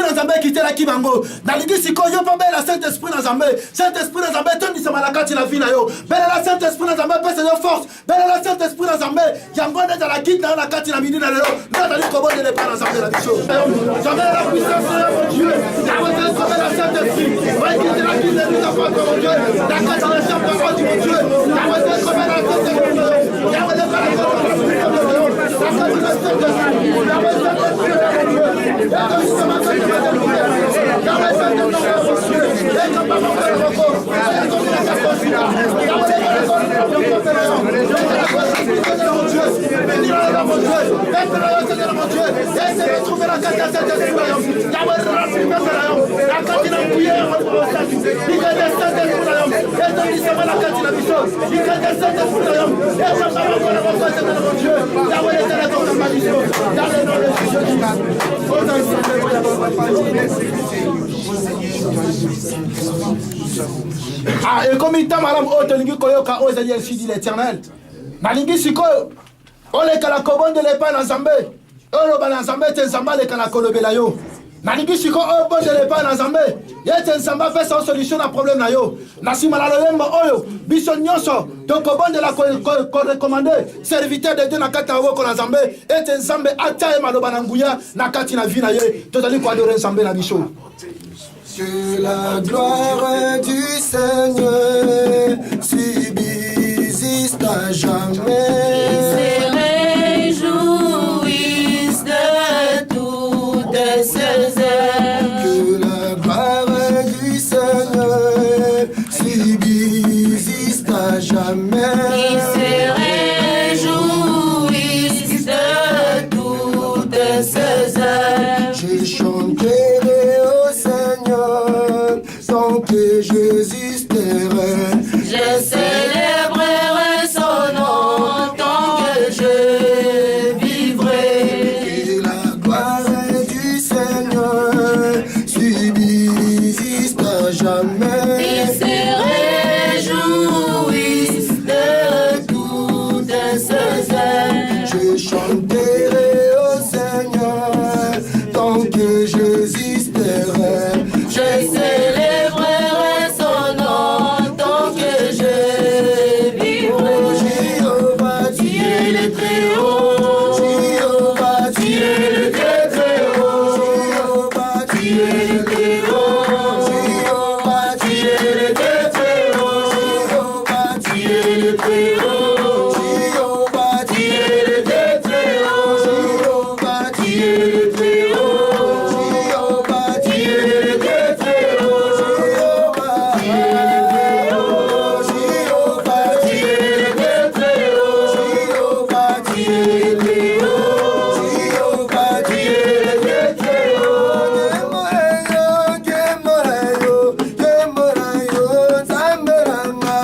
dans Zambé qui était là qui bango. Nalingi siko yo pas belle Saint-Esprit dans Zambé. Saint-Esprit dans Zambé ton disama la kati la vie na yo. Belle la Saint-Esprit dans Zambé pèse yo force. Belle la Saint-Esprit dans Zambé. Yango dans la guide dans la kati la midi na lelo. N'a pas dit comment de pas dans Zambé la bicho. Zambé la puissance de mon Dieu. Yango dans la Saint-Esprit. Ouais qui est la guide de nous enfants mon Dieu. La kati la chambre de mon Dieu. Yango dans la Saint-Esprit. Yango dans la Ah, et comme il t'a madame Otelingi Koyoka Ozali dit l'Éternel. Nalingi Siko, Ole Kalakobon de l'Épa dans Zambé. Olo Banazambé, Tenzamba, les Kalakolo-Belayo. Nalingi Siko, Obon de l'Épa dans Zambé. Yetenzamba fait sans solution à problème na yo. Nasimalalemba Oyo, Bison Nyoso, Tokobon de la recommandé, serviteur de Dieu Nakata Woko dans Zambé. Et Tenzambe, Atae Malobananguya, Nakati na Vinaye, Totali pour adorer Zambé na Bicho. Que la gloire du Seigneur subsiste à jamais. Ils se réjouissent de toutes ces heures. Que la gloire du Seigneur subsiste à jamais. Ils se réjouissent de toutes ces heures. Je chanterai au Seigneur tant que j'existerai. Je célébrerai son nom tant que je vivrai. Que la gloire du Seigneur subsiste à jamais. Ils se réjouissent de toutes ces heures. Je chanterai au Seigneur tant que j'existerai. Je célébrerai son nom tant que je vivrai. Jéhovah, tu es le très haut. Jéhovah, tu es le très haut. Jéhovah, tu es le très haut. Jéhovah, tu es le très haut. Jéhovah, tu es le très haut. Jéhovah, tu es le très haut. Jéhovah, tu es le très haut. Jéhovah, tu es le très haut. Jéhovah, tu es le très haut. Jéhovah, tu es le très haut. Jéhovah, tu es le très haut. Jéhovah, tu es le très haut. Gemorayo, Gemorayo, Zamberanga.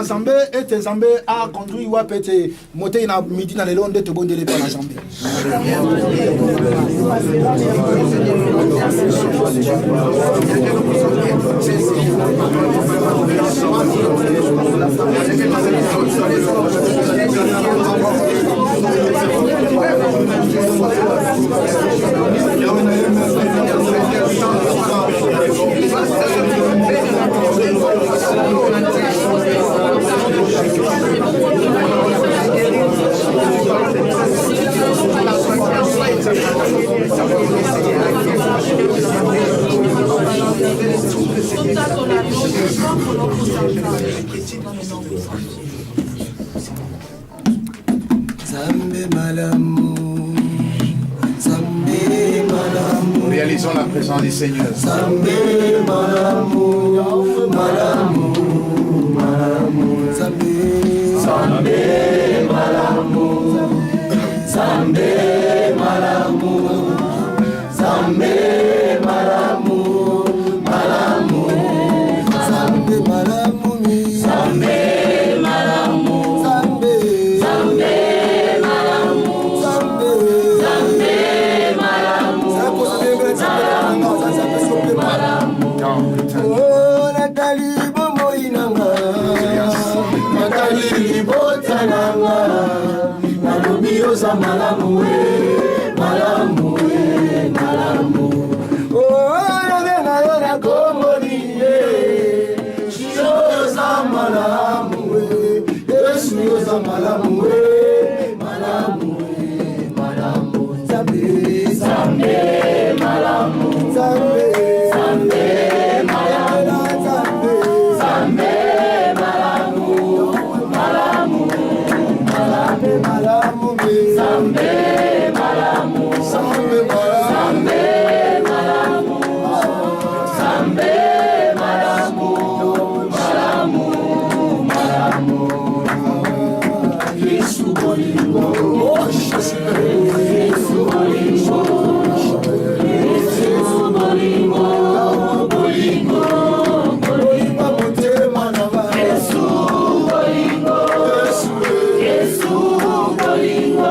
Nzambe et Nzambe a conduit wa pete moté na midi na lelo nde to bondele pa na Nzambe. Réalisons la présence du Seigneur. Malamu, malamu, malamu. Oh, na komoni, shioza malamu, shioza malamu, malamu, malamu. Zambe, zambe, malamu, zambe, zambe, malamu, zambe, zambe, malamu, malamu, malamu, malamu. Zambe malamu, zambe malamu, zambe malamu, malamu, malamu. Yesu bolingo, Yesu bolingo, Yesu bolingo, bolingo, bolingo motema na ba. Yesu bolingo, Yesu bolingo.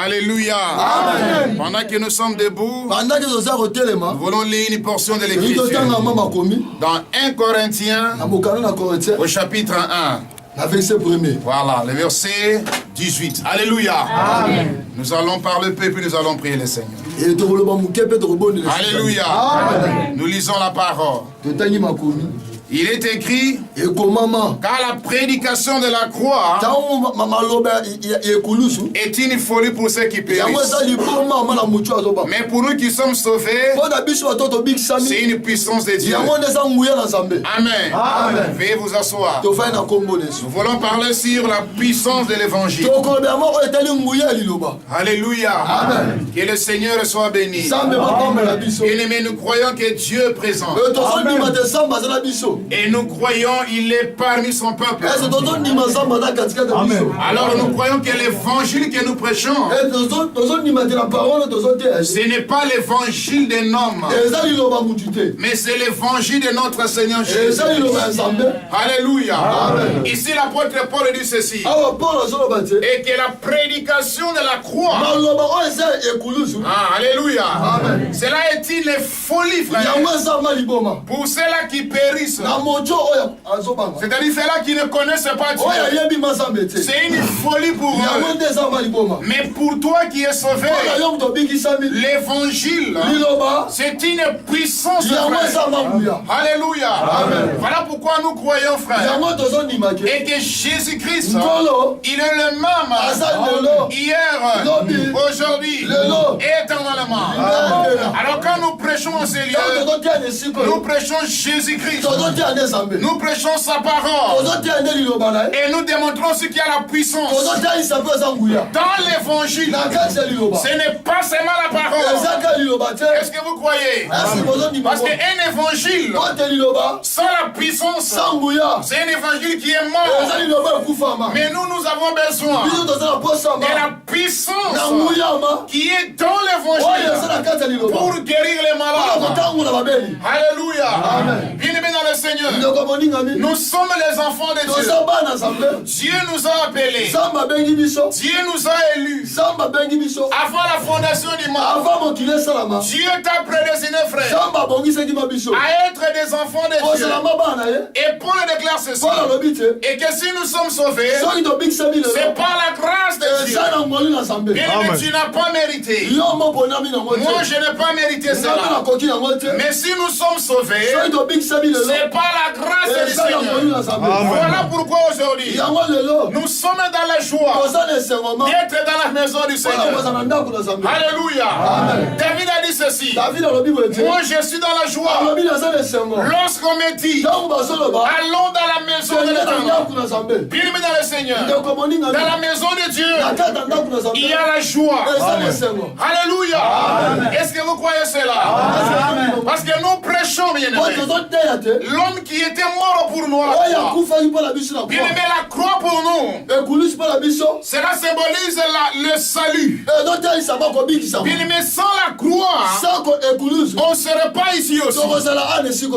Alléluia. Amen. Pendant que nous sommes debout, nous voulons lire une portion de l'Écriture dans 1 Corinthiens au chapitre 1. Voilà, le verset 18. Alléluia. Amen. Nous allons parler peu, puis nous allons prier le Seigneur. Alléluia. Amen. Nous lisons la parole. Il est écrit, car la prédication de la croix est une folie pour ceux qui périssent. Mais pour nous qui sommes sauvés, c'est une puissance de Dieu. Amen. Amen. Veuillez vous asseoir. Nous voulons parler sur la puissance de l'évangile. Alléluia. Amen. Que le Seigneur soit béni. Et nous croyons que Dieu est présent. Et nous croyons qu'il est parmi son peuple. Amen. Alors nous croyons que l'évangile que nous prêchons, ce n'est pas l'évangile d'un homme, mais c'est l'évangile de notre Seigneur Jésus. Alléluia. Amen. Ici l'apôtre Paul dit ceci, et que la prédication de la croix, alléluia, Amen. cela est une folie, frère, pour ceux-là qui périssent. C'est-à-dire ceux-là qui ne connaissent pas Dieu. C'est une folie pour eux. Mais pour toi qui es sauvé, l'évangile, c'est une puissance, frère. Alléluia. Amen. Voilà pourquoi nous croyons, frère, et que Jésus-Christ, il est le même hier, aujourd'hui et éternellement. Alors quand nous prêchons en ces lieux, nous prêchons Jésus-Christ. Nous prêchons sa parole et nous démontrons ce qui a la puissance. Dans l'évangile, ce n'est pas seulement la parole. Est-ce que vous croyez? Parce qu'un évangile sans la puissance, c'est un évangile qui est mort. Mais nous avons besoin de la puissance qui est dans l'évangile pour guérir les malades. Alléluia. Bien-aimés dans le Seigneur, nous sommes les enfants de Dieu. Dieu nous a appelés. Dieu nous a élus. Avant la fondation du monde, Dieu t'a prédestiné, frère, à être des enfants de Dieu. Et Paul déclare ceci, et que si nous sommes sauvés, c'est par la grâce de Dieu. Bien-aimé, tu n'as pas mérité. Moi, je n'ai pas mérité cela. Mais si nous sommes sauvés, c'est par la grâce du Seigneur. Voilà pourquoi aujourd'hui, nous sommes dans la joie d'être dans la maison du Seigneur. Alléluia. David a dit ceci, moi je suis dans la joie lorsqu'on me dit, allons dans la maison de l'Éternel. Bien-aimé dans le Seigneur, dans la maison de Dieu, il y a la joie. Alléluia. Est-ce que vous croyez cela? Parce que nous prêchons, bien-aimé, l'homme qui était mort pour nous. Bien-aimé, la croix pour nous, cela symbolise le salut. Bien-aimé, sans la croix, on ne serait pas ici aussi.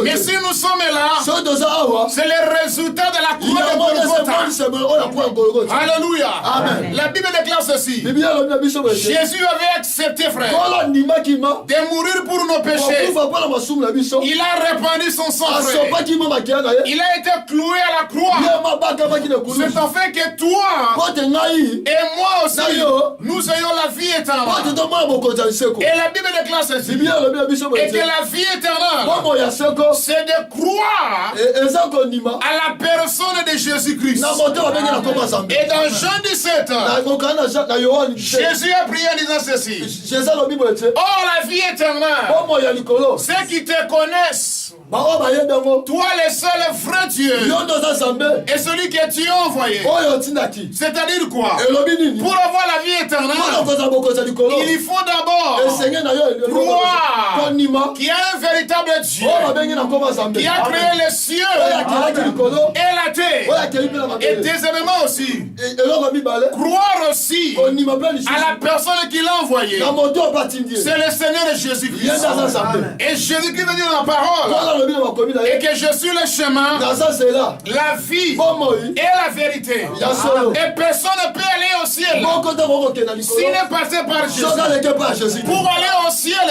Mais si nous sommes là, c'est le résultat de la croix de Golgotha. Alléluia. La Bible déclare ceci. Jésus avait accepté, frère, de mourir pour nos péchés. Il a répandu son sang, frère. Il a été cloué à la croix. C'est en fait que toi et moi aussi, nous ayons la vie éternelle. Et la Bible déclare ceci, et que la vie éternelle, c'est de croire à la personne de Jésus-Christ. Et dans Jean 17, Jésus a prié en disant ceci, oh la vie éternelle, ceux qui te connaissent, toi le seul vrai Dieu, et celui que tu as envoyé. C'est-à-dire quoi? Pour avoir la vie éternelle, il faut d'abord croire qu'il y a un véritable Dieu qui a créé les cieux et la terre. Et deuxièmement aussi, croire aussi à la personne qui l'a envoyé. C'est le Seigneur de Jésus-Christ. Et Jésus-Christ veut dire dans la parole, et que je suis le chemin, la vie et la vérité. Et personne ne peut aller au ciel s'il n'est passé par Jésus. Pour aller au ciel,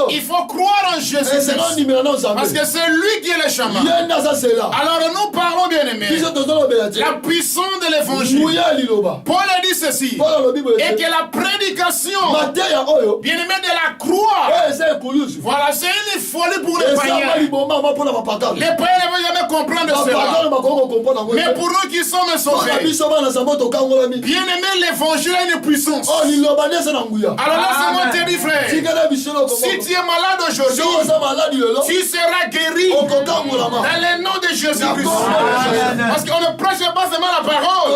il faut croire en Jésus. Parce que c'est lui qui est le chemin. Alors nous parlons, bien aimés, la puissance de l'évangile. Paul a dit ceci, et que la prédication, bien aimé, de la croix, voilà, c'est une folie pour les païens. Les païens ne vont jamais comprendre cela. Mais pour nous qui sommes sauvés, bien aimé, l'évangile a une puissance. Alors laisse-moi te dire, frère, si tu es malade aujourd'hui, tu seras guéri dans le nom de Jésus-Christ. Parce qu'on ne prêche pas seulement la parole,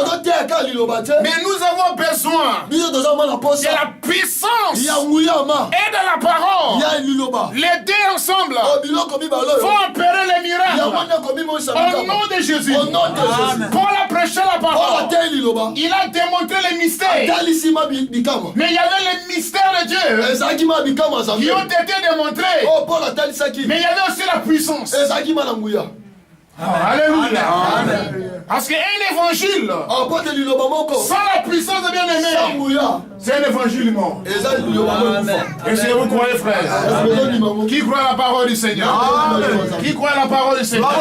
mais nous avons besoin de la puissance et de la parole. Les deux ensemble vont opérer les miracles au nom de Jésus. Paul a prêché la parole. Il a démontré les mystères. Mais il y avait les mystères de Dieu qui ont été démontrés. Mais il y avait aussi la puissance. Alléluia. Parce qu'un évangile sans la puissance de bien-aimé, c'est un évangile mort. Est-ce que vous croyez, frère? Qui croit à la parole du Seigneur? Qui croit à la parole du Seigneur?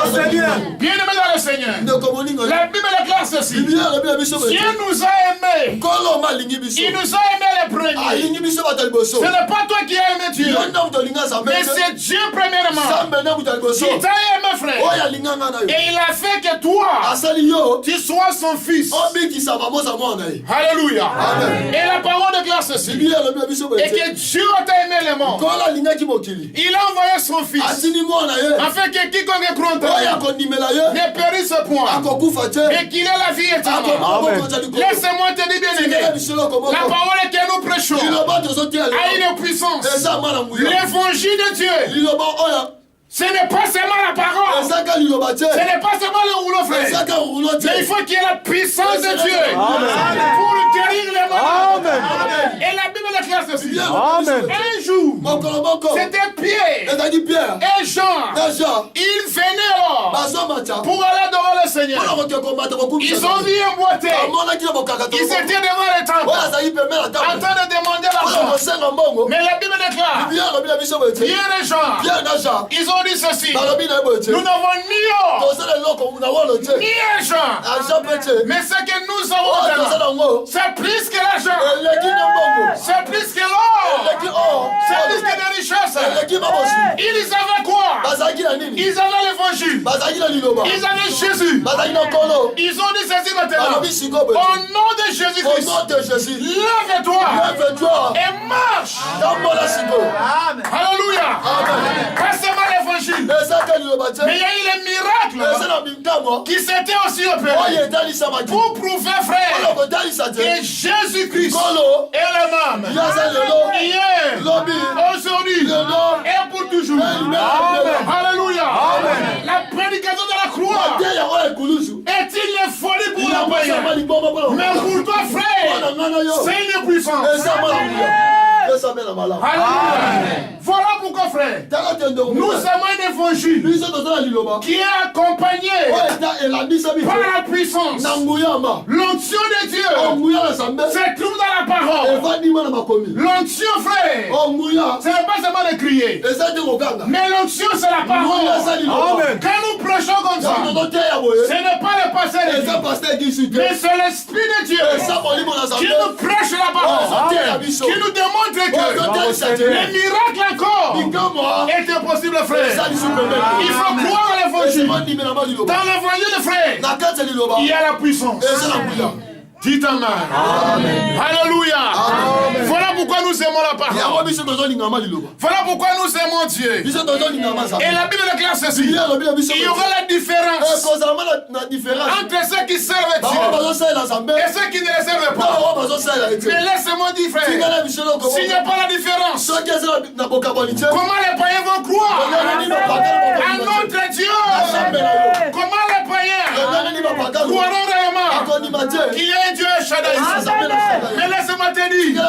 Bien-aimé dans le Seigneur, la Bible déclare ceci: Dieu nous a aimés. Il nous a aimés les premiers. Ce n'est pas toi qui as aimé Dieu, mais c'est Dieu premièrement qui t'a aimé, frère. Et il a fait que toi, tu sois son fils. Alléluia. Et la parole déclare ceci, et que Dieu t'a aimé les morts. Il a envoyé son fils, afin que quiconque croit en lui ne périsse point, mais qu'il ait la vie éternelle. Laisse-moi te dire, bien aimé, la parole que nous prêchons a une puissance. L'évangile de Dieu, ce n'est pas seulement la parole, ce n'est pas seulement le rouleau, frère, mais il faut qu'il y ait la puissance de Dieu pour guérir les malades. Et la Bible déclare ceci: un jour, c'était Pierre et Jean, ils venaient alors pour aller adorer le Seigneur. Ils ont vu un boité, ils étaient devant le temple en train de demander l'argent. Mais la Bible déclare, Pierre et Jean, ils ont dit ceci: nous n'avons ni or ni argent, mais ce que nous avons, c'est plus que l'argent, c'est plus que l'or, c'est plus que des richesses. Ils avaient quoi? Ils avaient l'évangile, ils avaient Jésus. Ils ont dit ceci maintenant: au nom de Jésus-Christ, lève-toi et marche. Alléluia. Pas seulement l'évangile, mais il y a eu les miracles qui s'étaient aussi opérés pour prouver, frère, que Jésus-Christ est le même hier, aujourd'hui et pour toujours. Alléluia. La prédication de la croix est-il une folie pour la païen? Mais pour toi, frère, c'est une puissance. Voilà pourquoi, frère, nous avons un évangile qui est accompagné par la puissance. L'onction de Dieu se trouve dans la parole. L'onction, frère, ce n'est pas seulement de crier, mais l'onction, c'est la parole. Quand nous prêchons comme ça, ce n'est pas le pasteur, mais c'est l'Esprit de Dieu qui nous prêche la parole, qui nous démontre que les miracles encore étaient possibles, frère. Il faut croire à l'évangile. Dans l'évangile, frère, il y a la puissance. Dites Amen. Alléluia. Voilà pourquoi nous aimons la parole. Voilà pourquoi nous aimons Dieu. Et la Bible déclare ceci: il y aura la différence entre ceux qui servent Dieu et ceux qui ne les servent pas. Mais laissez-moi dire, frère, s'il n'y a pas la différence, comment les païens vont croire à notre Dieu? Comment les païens croiront réellement qu'il y a un Dieu Shaddai? Mais laissez-moi te dire,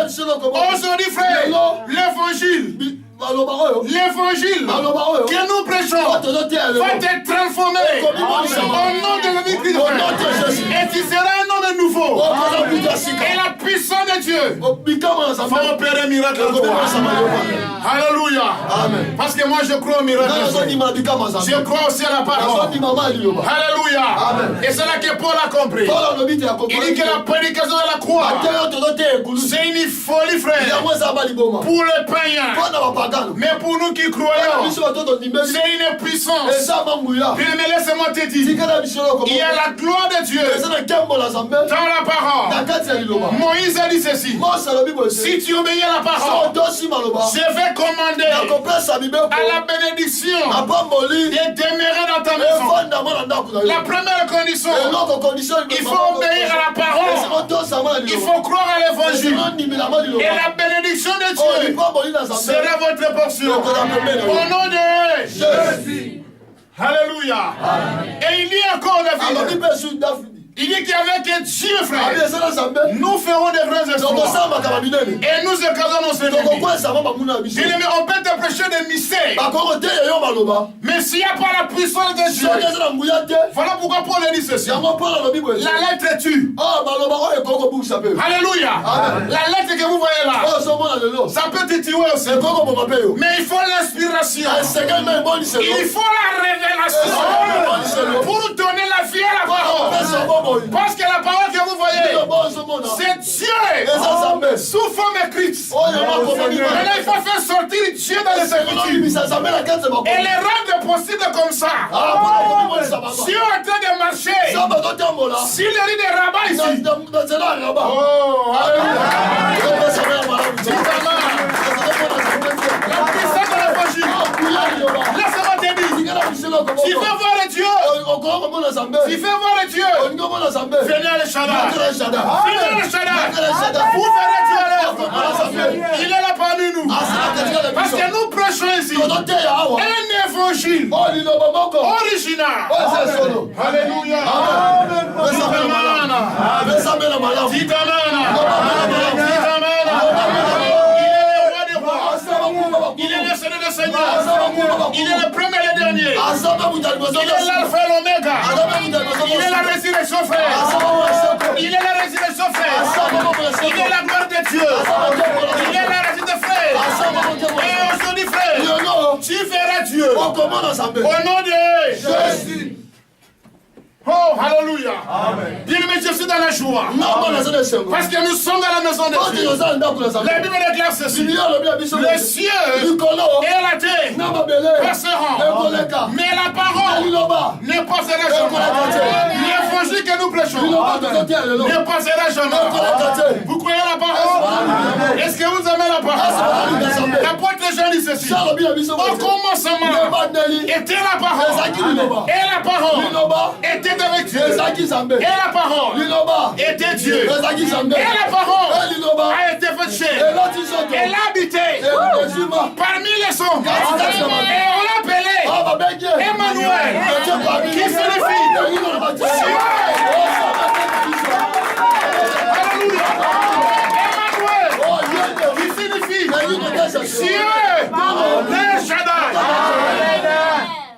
aujourd'hui, frère, l'évangile que nous prêchons péchons va te transformer au nom de Jésus-Christ. Et tu seras un homme nouveau. Et la puissance de Dieu va opérer un miracle en toi. Alléluia. Parce que moi je crois au miracle. Je crois aussi à la parole. Alléluia. Et c'est là que Paul a compris. Il dit que la prédication de la croix, c'est une folie, frère, pour les païens. Mais pour nous qui croyons, c'est une puissance. Bien, mais laisse-moi te dire, il y a la gloire de Dieu dans la parole. Moïse a dit ceci: si tu obéis à la parole, je vais commander à la bénédiction de demeurer dans ta maison. La première condition, il faut obéir à la parole. Il faut croire à l'évangile. Et la bénédiction de Dieu sera votre portion. Au nom de Jésus. Alléluia. Et il dit encore, David, il dit qu'avec Dieu, frère, nous ferons des grands exploits. Et nous écrasons nos ennemis. Bien-aimé, on peut te prêcher des mystères. Mais s'il n'y a pas la puissance de Dieu, voilà pourquoi Paul a dit ceci. La lettre tue. Alléluia. La lettre que vous voyez là, ça peut te tuer aussi. Mais il faut l'inspiration. Il faut la révélation pour donner la vie à la parole. Parce que la parole que vous voyez, c'est Dieu sous forme écrite. Maintenant, il faut faire sortir Dieu dans les Écritures et les rendre possibles comme ça. Si on est en train de marcher, si le lit de rabat ici, oh, la puissance de l'évangile, laisse-moi te dire, tu veux voir le Dieu, tu veux voir le Dieu, venez à l'Eshadda. Venez à l'Eshadda. Vous verrez Dieu à l'œuvre. Il est là parmi nous. Parce que nous prêchons ici un évangile original. Alléluia. Il est le Seigneur des Seigneurs. Il est le premier et le dernier. Il est l'alpha et l'oméga. Il est la résurrection, frère. Il est la résurrection, frère. Il est la gloire de Dieu. Il est la résurrection, frère. Et aujourd'hui, frère, tu verras Dieu. Au nom de Jésus. Oh, alléluia. Bien, mais je suis dans la joie. Parce que nous sommes dans la maison de Dieu. La Bible déclare ceci: les cieux et la terre passeront, mais la parole ne passera jamais. L'évangile que nous prêchons ne passera jamais. Vous croyez la parole? Est-ce que vous aimez la parole? L'apôtre Jean dit ceci: au commencement était la parole, et la parole était avec Dieu. Et la parole était Dieu. Et la parole a été faite chair. Elle a habité parmi les hommes. Et on l'appelait Emmanuel, qui signifie Dieu. Alléluia. Emmanuel, qui signifie Dieu. El Shaddai.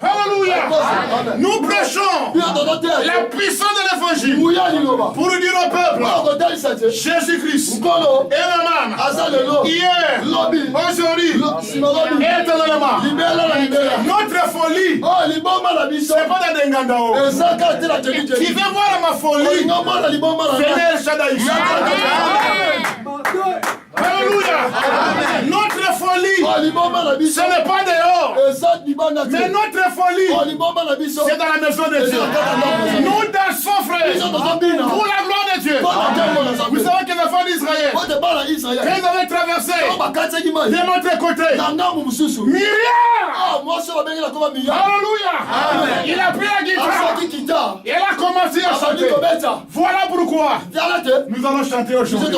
Alléluia. Nous prêchons la puissance de l'évangile pour dire au peuple: Jésus-Christ est le même hier, aujourd'hui, éternellement. Notre folie, c'est pas dans des ngandao. Qui veut voir ma folie, venez El Shaddai. Alléluia. Notre folie, ce n'est pas dehors, mais notre folie, c'est dans la maison de Dieu. Nous dansons, frère, pour la gloire de Dieu. Vous savez que les enfants d'Israël, quand ils avaient traversé de notre côté, Myriam, alléluia, il a pris la guitare et il a commencé à chanter. Voilà pourquoi nous allons chanter aujourd'hui.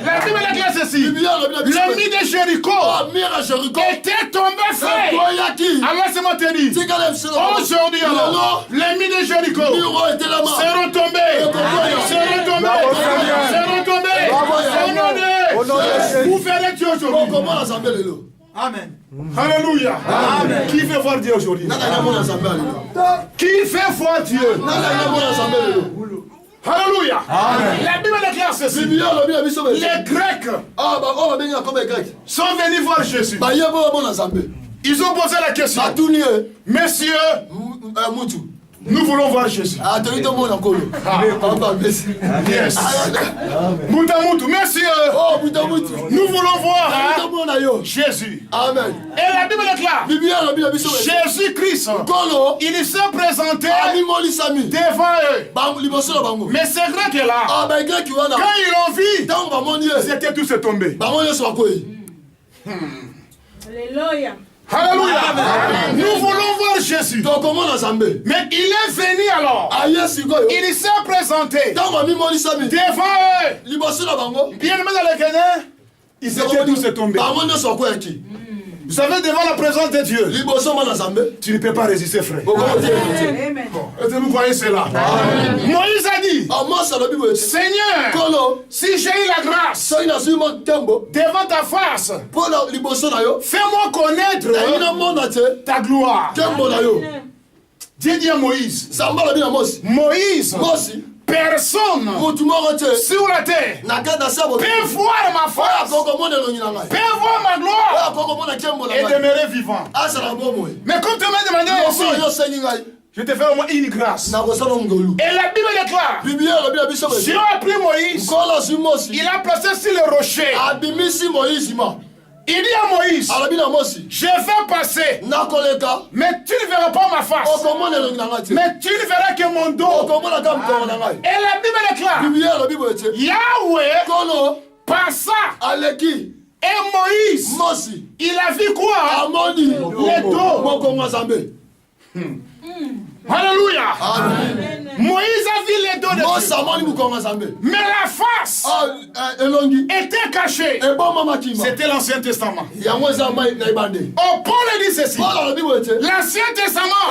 La Bible déclare ceci: le mur de Jéricho était tombé, frère. Alors c'est moi te dire, aujourd'hui alors, les murs de Jéricho seront tombés. Vous verrez Dieu aujourd'hui. Amen. Alléluia. Amen. Qui fait voir Dieu aujourd'hui? Qui fait voir Dieu? Alléluia. La Bible déclare ceci. Les Grecs sont venus voir Jésus. Ils ont posé la question. Messieurs, nous voulons voir Jésus. Yes. Messieurs, nous voulons voir Jésus. Amen. Et la Bible déclare, Jésus-Christ, il s'est présenté devant eux. Mais ces Grecs-là, quand ils l'ont vu, ils étaient tous tombés. Alléluia. Alléluia. Nous voulons voir Jésus. Mais il est venu alors. Il s'est présenté devant eux. Bien aimé dans le Canaan, ils étaient tous tombés. Vous savez, devant la présence de Dieu, tu ne peux pas résister, frère. Est-ce que vous croyez cela? Moïse a dit, Seigneur, si j'ai eu la grâce devant ta face, fais-moi connaître ta gloire. Dieu dit à Moïse, Moïse, personne sur la terre peut voir ma face, peut voir ma gloire et demeurer vivant. Mais comme tu m'as demandé aussi, je te fais au moins une grâce. Et la Bible déclare, Dieu a pris Moïse, il a placé sur le rocher. Il dit à Moïse, je vais passer, mais tu ne verras pas ma face, mais tu ne verras que mon dos. Et la Bible déclare, Yahweh passa, et Moïse, il a vu quoi? Le dos. Alléluia. Moïse a vu les dos de Dieu. Mais la face était cachée. C'était l'Ancien Testament. Oh, Paul dit ceci. L'Ancien Testament,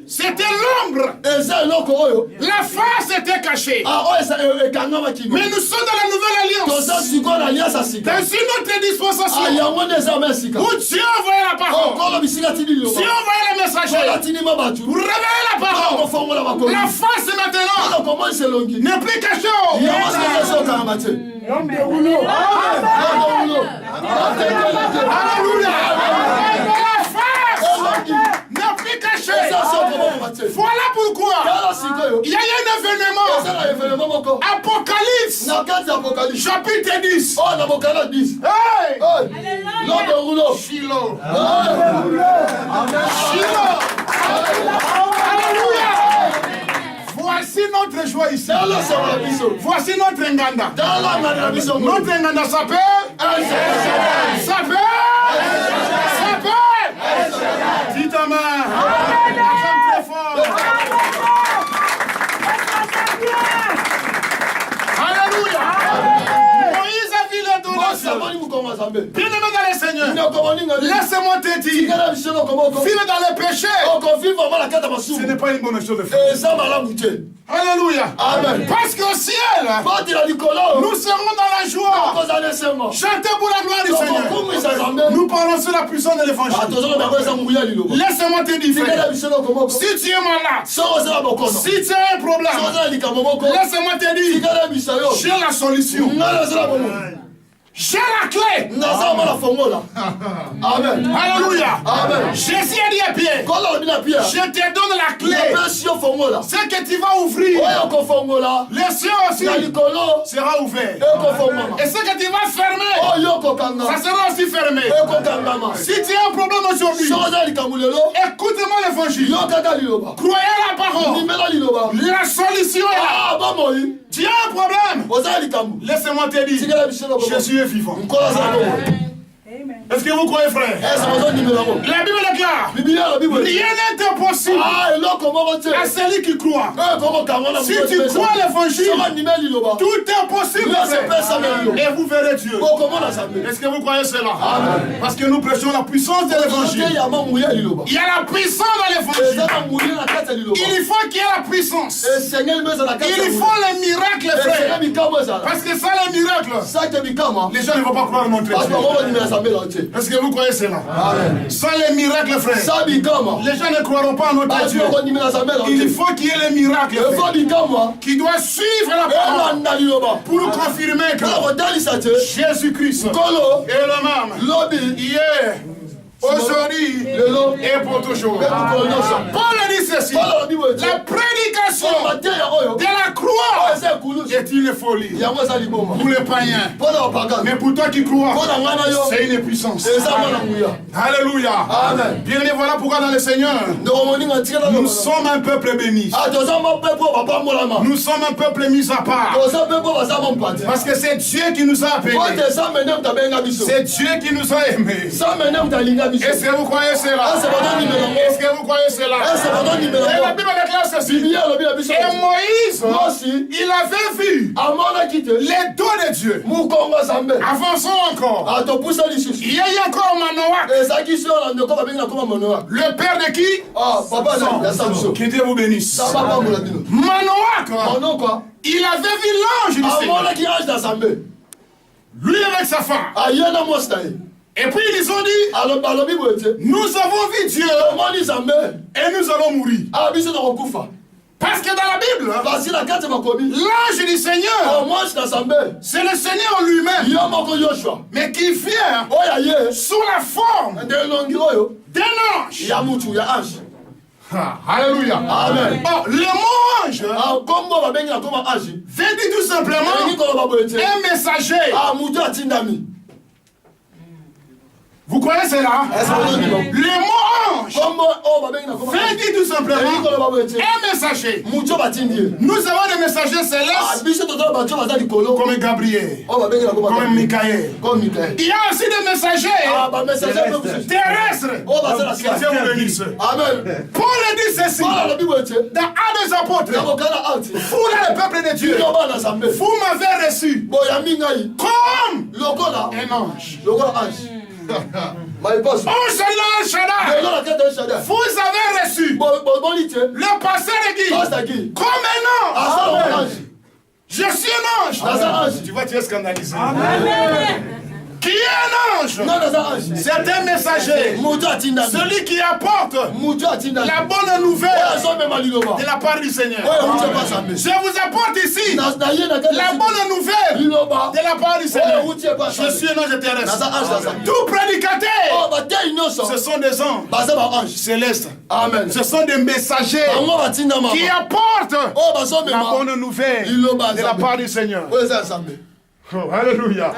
c'était l'ombre. La face était cachée. Mais nous sommes dans la nouvelle alliance. Dans une autre dispensation où Dieu envoyait la parole. Dieu envoyait le messager. Pour révéler la parole. La face maintenant n'est plus cachée. Alléluia. La face n'est plus cachée. Voilà pourquoi il y a un événement. Apocalypse chapitre 10. Hey. Shiloh. Alléluia. Voici notre joie ici. Voici notre nganda. Notre nganda s'appelle. Dis ta main. Très fort. Alléluia. Moïse a vu les donations. Bien aimé dans le Seigneur, laisse-moi te dire, vivre dans le péché, ce n'est pas une bonne chose de faire. Alléluia. Amen. Parce qu'au ciel, nous serons dans la joie. Chantez pour la gloire du Seigneur. Nous parlons sur la puissance de l'évangile. Laisse-moi te dire, frère, si tu es malade, si tu as un problème, laisse-moi te dire, j'ai la solution. J'ai la clé. Amen. Alléluia. Amen. Jésus a dit à Pierre, je te donne la clé. Ce que tu vas ouvrir, les cieux aussi sera ouvert. Et ce que tu vas fermer, ça sera aussi fermé. Si tu as un problème aujourd'hui, écoute-moi l'évangile. Croyez la parole. La solution est là. Tu as un problème. Laissez-moi te dire, Jésus est vivant. Est-ce que vous croyez, frère? La Bible déclare, rien n'est impossible à celui qui croit. Si tu crois l'évangile, tout est possible. Et vous verrez Dieu. Est-ce que vous croyez cela? Parce que nous prêchons la puissance de l'évangile. Il y a la puissance dans l'évangile. Il faut qu'il y ait la puissance. Il faut les miracles, frère. Parce que sans les miracles, les gens ne vont pas croire montrer Dieu. Est-ce que vous croyez cela? Sans les miracles, frère, les gens ne croiront pas en notre Dieu. Il faut qu'il y ait les miracles, frère, qui doivent suivre la parole pour confirmer que Jésus-Christ est le même hier, aujourd'hui et pour toujours. Paul dit ceci: la prédication de la croix est une folie pour les païens, mais pour toi qui crois, c'est une puissance. Alléluia. Bien, voilà pourquoi dans le Seigneur, nous sommes un peuple béni. Nous sommes un peuple mis à part. Parce que c'est Dieu qui nous a appelés. C'est Dieu qui nous a aimés. Est-ce que vous croyez cela? Est-ce que vous croyez cela? Et la Bible déclare ceci. Et Moïse, il avait vu les dos de Dieu. Avançons encore. Il y a eu encore Manoach. Le père de qui? Que Dieu vous bénisse. Manoach, il avait vu l'ange du Seigneur. Lui avec sa femme. Et puis ils ont dit, nous avons vu Dieu et nous allons mourir. Parce que dans la Bible, l'ange du Seigneur, c'est le Seigneur lui-même, mais qui vient sous la forme d'un ange. Alléluia. Amen. Oh, le mot ange veut dire tout simplement un messager. Vous croyez cela? Le mot ange veut dire tout simplement un messager. Nous avons des messagers célestes comme Gabriel, comme Michael. Il y a aussi des messagers terrestres. Paul dit ceci dans un des apôtres: vous là, le peuple de Dieu, vous m'avez reçu comme un ange. Vous avez reçu le pasteur de qui? Comme un ange. Je suis un ange. Tu vois, tu es scandalisé. Amen. Qui est un ange? C'est un messager. Celui qui apporte la bonne nouvelle de la part du Seigneur. Je vous apporte ici la bonne nouvelle de la part du Seigneur. Je suis un ange terrestre. Tout prédicateur, ce sont des anges célestes. Ce sont des messagers qui apportent la bonne nouvelle de la part du Seigneur. Oh, alléluia.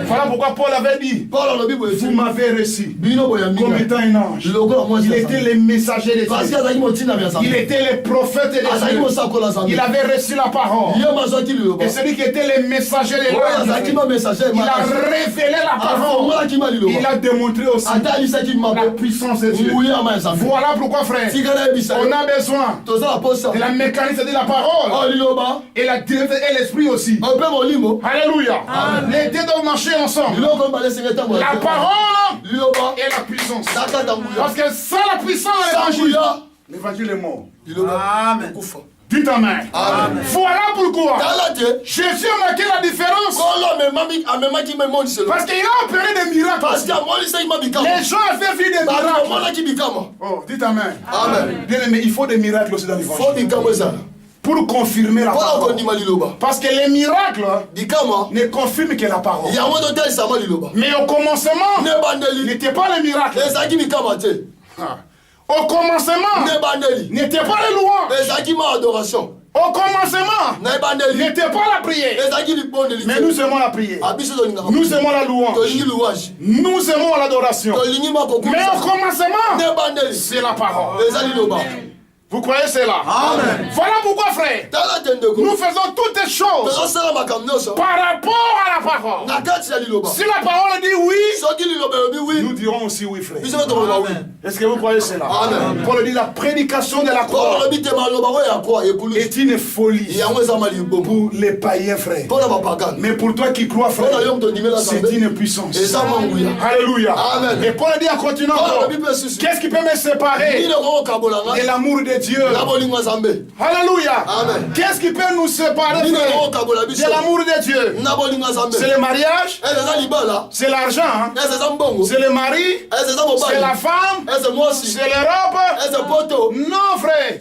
Voilà pourquoi Paul avait dit, vous m'avez reçu comme étant un ange. Il était le messager de Dieu. Il était le prophète de Dieu. Il avait reçu la parole. Et celui qui était le messager de l'ange, il a révélé la parole. Il a démontré aussi la puissance de Dieu. Voilà pourquoi, frère, on a besoin de la mécanique de la parole et l'esprit aussi. Alléluia. Les deux doivent marcher ensemble. La parole et la puissance. Parce que sans la puissance de l'évangile est mort. Amen. Dites Amen. Voilà pourquoi Jésus a marqué la différence. Parce qu'il a opéré des miracles. Les gens avaient vu des miracles. Oh, dites Amen. Bien aimé, il faut des miracles aussi dans l'évangile. Pour confirmer la parole. Parce que les miracles ne confirment que la parole. Mais au commencement, n'était pas les miracles. Au commencement, n'était pas les louanges. Au commencement, n'était pas la prière. Mais nous aimons la prière. Nous aimons la louange. Nous aimons l'adoration. Mais au commencement, c'est la parole. Vous croyez cela? Amen. Voilà pourquoi, frère, nous faisons toutes les choses par rapport à la parole. Si la parole dit oui, nous dirons aussi oui, frère. Est-ce que vous croyez cela? Amen. Paul dit la prédication de la croix est une folie pour les païens, frère. Mais pour toi qui crois, frère, c'est une puissance. Alléluia. Amen. Et Paul dit en continuant, qu'est-ce qui peut me séparer de l'amour de Dieu? Alléluia. Amen. Qu'est-ce qui peut nous séparer, frère, de l'amour de Dieu? C'est le mariage, c'est l'argent, hein? C'est le mari, c'est la femme, c'est l'Europe. Non, frère.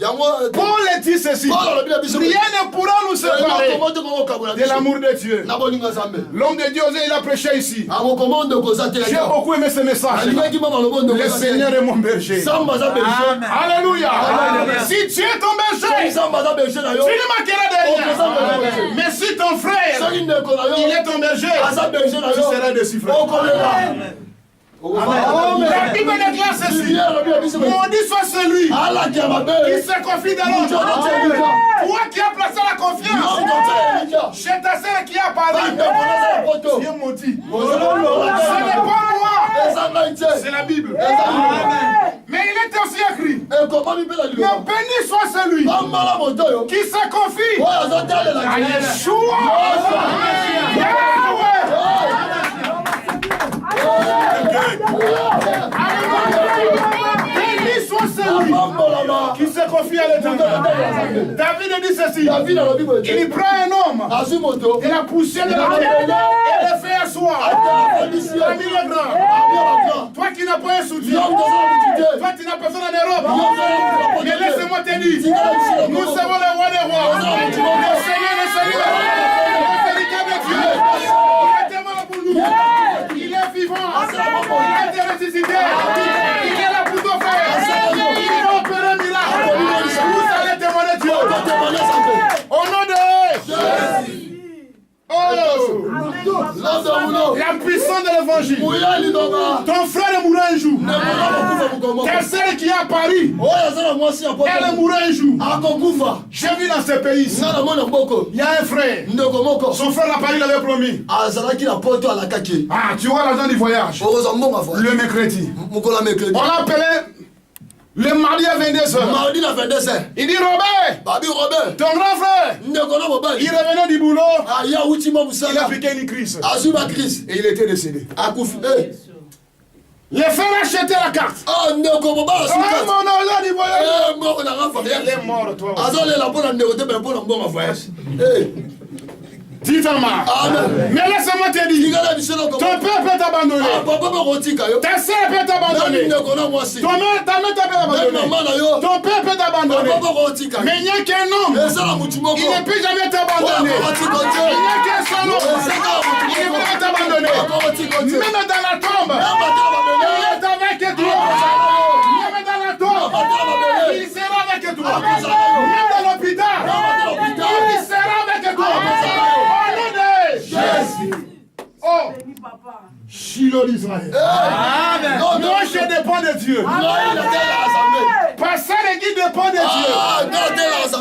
Paul dit ceci. Rien ne pourra nous séparer de l'amour de Dieu. L'homme de Dieu, il a prêché ici. J'ai beaucoup aimé ce message. Le Seigneur est mon berger. Alléluia. Si tu es ton berger, tu ne manqueras de rien. Mais si ton frère, il est ton berger, tu seras déçu, frère. La Bible déclare ceci. Maudit soit celui qui se confie dans l'autre. Toi qui as placé la confiance chez ta sœur qui a parlé, tu es maudit. Ce n'est pas moi, c'est la Bible. Mais il était aussi écrit, mais béni soit celui qui se confie à Yeshua. Béni soit celui qui se confie à l'Éternel. David dit ceci. Il prend un homme de la poussière de la terre et le fait asseoir. Il a mis le grand. Toi qui n'as pas un soutien, toi qui n'as personne en Europe, mais laissez-moi te dire, nous savons le roi des rois, le Seigneur des seigneurs, le véritable Dieu. Il est mort pour nous. Il est vivant. Il a été ressuscité. Il est là pour nos frères. Il va opérer un miracle. Vous allez témoigner Dieu. Au nom de Jésus. Oh! La puissance de l'évangile. Ton frère mourra un jour. Ta sœur qui est à Paris, elle mourra un jour. J'ai vu dans ce pays, il y a un frère. Son frère à Paris l'avait promis. Ah, tu vois l'argent du voyage. Le mercredi. On l'appelait le mardi à 22h. Il dit Robert, ton grand frère, il revenait du boulot, il a piqué une crise. Et il était décédé. Les frères achetaient la carte. Oh mon argent du voyage. Il est mort, toi. Dis ta main. Mais laisse-moi te dire, ton père peut t'abandonner. Ta soeur peut t'abandonner. Ta mère peut t'abandonner. Ton père peut t'abandonner. Mais il n'y a qu'un homme. Il ne peut jamais t'abandonner. Il n'y a qu'un seul homme. Il ne peut pas t'abandonner. Même dans la tombe, il est avec toi. Même dans la tombe, il sera avec toi. Même dans l'hôpital, il sera avec toi. Oh, Shiloh d'Israël. Moi je dépends de Dieu. Pasteur et Guy dépend de Dieu.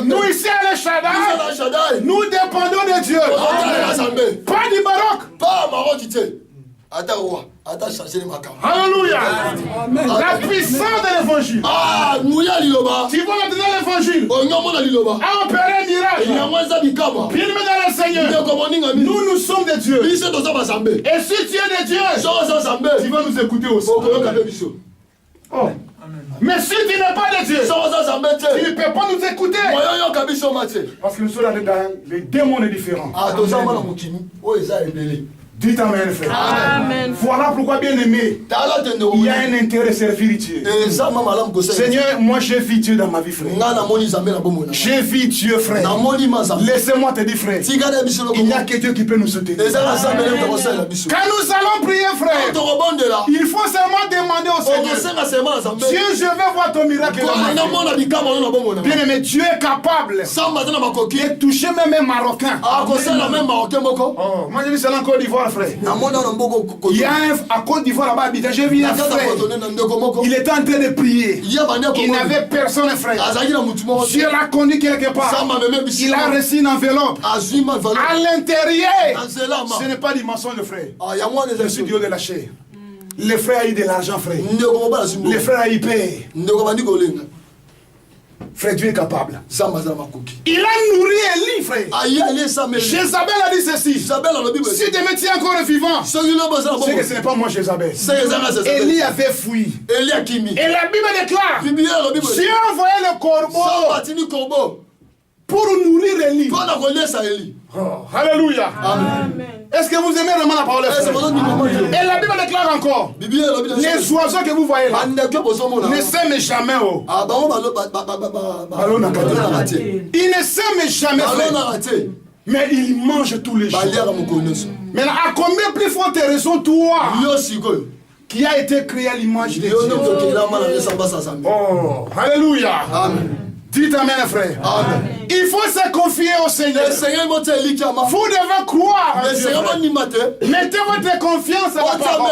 Nous ici à l'Eshadai, nous dépendons de Dieu. Pas du Maroc. Alléluia. La puissance de l'évangile. Tu vois maintenant l'évangile a opéré un miracle. Bien-aimé dans le Seigneur, nous sommes de Dieu. Et si tu es de Dieu, tu vas nous écouter aussi. Oh. Mais si tu n'es pas de Dieu, tu ne peux pas nous écouter. Parce que nous sommes dans les deux mondes différents. Dites Amen, frère. Amen. Voilà pourquoi, bien aimé, il y a un intérêt servir Dieu. Seigneur, moi j'ai vu Dieu dans ma vie, frère. J'ai vu Dieu, frère. Laissez-moi te dire, frère, il n'y a que Dieu qui peut nous soutenir. Quand nous allons prier, frère, il faut seulement demander au Seigneur, Dieu, je veux voir ton miracle dans ma vie. Bien aimé, Dieu est capable de toucher même un Marocain. Oh, moi j'ai vu cela en Côte d'Ivoire. frère. Il y a à Côte d'Ivoire là-bas habitant. J'ai vu un frère. Il était en train de prier. Il n'avait personne, frère. Dieu l'a conduit quelque part. Il a reçu une enveloppe. À l'intérieur, ce n'est pas du mensonge, frère. Je suis Dieu de la chair. Le frère a eu de l'argent, frère. Le frère a eu paix. Frère, Dieu est capable. Il a nourri Élie, frère. Jézabel a dit ceci. Si demain tu es encore vivant, c'est que ce n'est pas moi, Jézabel. Élie avait fui. Et la Bible déclare, Dieu a envoyé le corbeau pour nourrir Élie. Oh, alléluia. Amen. Est-ce que vous aimez vraiment la parole de Dieu? Et la Bible déclare encore, les oiseaux que vous voyez là ne s'aiment jamais. Ils ne s'aiment jamais. Mais ils mangent tous les jours. Maintenant, à combien plus forte raison toi qui a été créé à l'image de Dieu? Oh, alléluia. Amen. Dites amen, frère. Amen. Il faut se confier au Seigneur. Vous devez croire à Dieu, mettez votre confiance à la parole.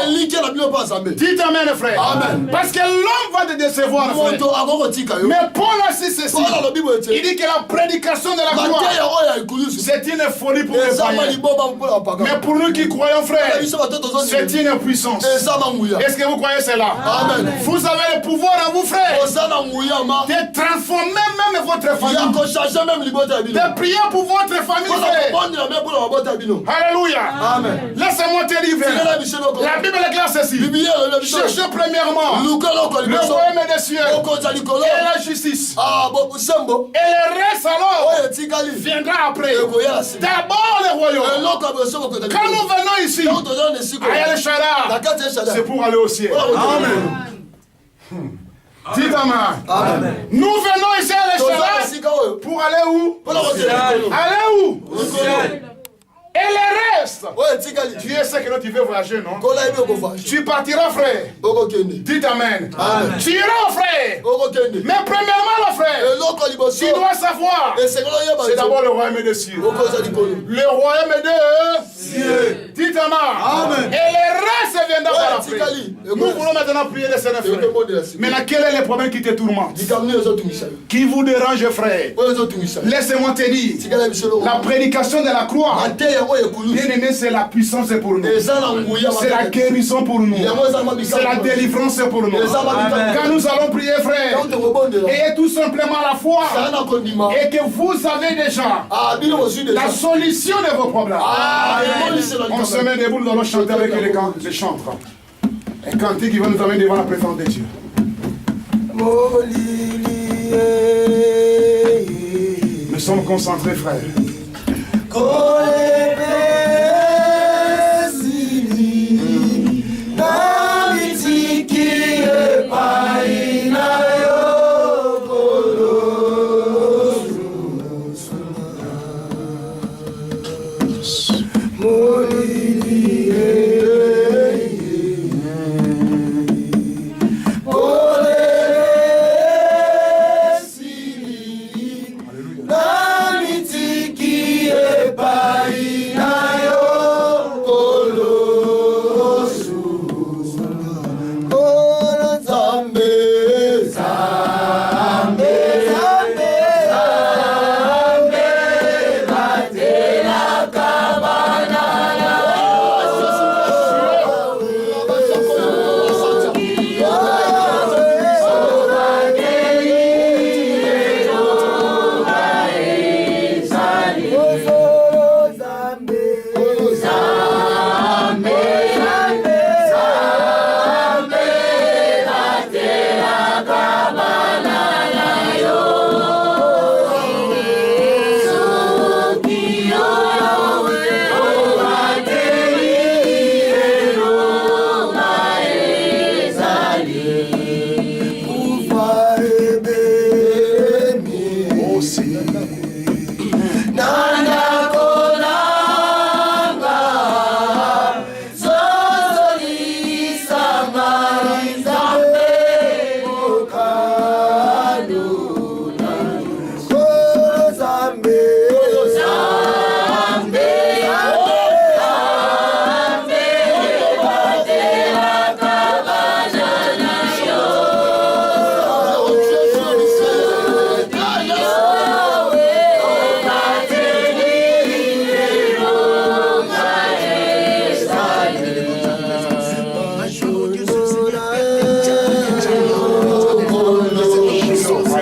Dites amen, frère. Amen. Parce que l'homme va te décevoir, frère. Mais Paul a dit ceci. Il dit que la prédication de la gloire, c'est une folie pour les païens. Mais pour nous qui croyons, frère, c'est une puissance. Est-ce que vous croyez cela? Amen. Vous avez le pouvoir en vous, frère, de transformer même votre famille. De prier pour votre famille. Alléluia. Amen. Laissez-moi te dire, la Bible déclare ceci. Cherchez premièrement le royaume des cieux et la justice. Et le reste alors viendra après. D'abord le royaume. Quand nous venons ici, c'est pour aller au ciel. Amen. Dites amen. Nous venons ici à l'échelle pour aller où? Aller où? Et le reste, tu es ce que tu veux voyager, non? Tu partiras, frère. Dites amen. Tu iras, frère. Mais premièrement, le frère, tu dois savoir, c'est d'abord le royaume des cieux. Le royaume des cieux. Dites amen. Et le reste viendra par après. Nous voulons maintenant prier le Seigneur, frère. Maintenant, quel est le problème qui te tourmente? Qui vous dérange, frère? Laissez-moi te dire, la prédication de la croix, bien aimé, c'est la puissance pour nous. C'est la guérison pour nous. C'est la délivrance pour nous. Quand nous allons prier, frère, ayez tout simplement la foi et que vous avez déjà la solution de vos problèmes. On se met debout, nous allons chanter avec les chantres. Un cantique qui va nous amener devant la présence de Dieu. Nous sommes concentrés, frère. Alléluia.